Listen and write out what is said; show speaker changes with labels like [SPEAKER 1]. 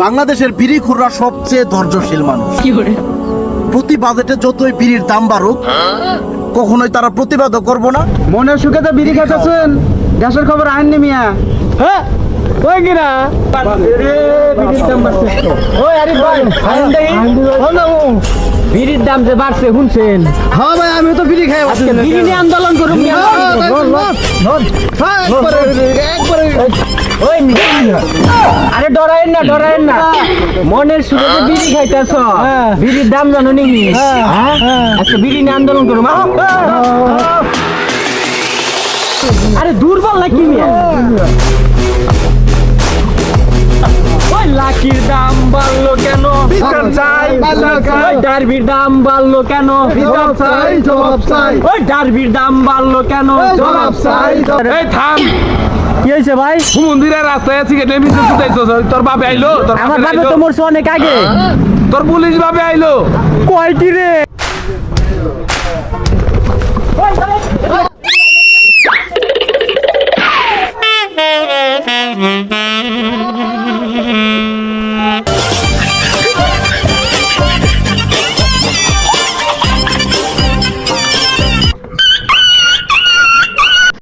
[SPEAKER 1] বাংলাদেশের বিড়িখুররা সবচেয়ে ধৈর্যশীল মানুষ। প্রতি বাজেটে যতই বিড়ির দাম বাড়ুক কখনোই তারা প্রতিবাদও করবো না।
[SPEAKER 2] মনের সুখে তো বিড়ি খাইতেছেন, গ্যাসের খবর আইননি মিয়া। হ্যাঁ ওই কিনা বিড়ির দাম যে বাড়ছে শুনছেন? হ্যাঁ ভাই, আমি তো বিড়ি খাই। আজকে বিড়ি নিয়ে আন্দোলন করুন। আরে ডরায়েন না, ডরায়েন না। মনের সুখে যে বিড়ি খাইতেছ, বিড়ির দাম জানো নি? আজকে বিড়ি নিয়ে আন্দোলন করুন। আরে দুর্বল নাকি মিয়া? ওই লাকির দাম বাড়লো কেন? ওই ডারবির দাম বাড়লো কেন? ওই ডারবির দাম বাড়লো কেন?
[SPEAKER 3] এই থাম,
[SPEAKER 2] কি হয়েছে ভাই?
[SPEAKER 3] মন্দিরের রাস্তায় আছি কেটে মিছিল ছুটাইছো। তোর বাপে আইলো?
[SPEAKER 2] আমার বাবা তো মরছে অনেক আগে।
[SPEAKER 3] তোর পুলিশ বাপে আইলো?
[SPEAKER 2] কয়টি রে?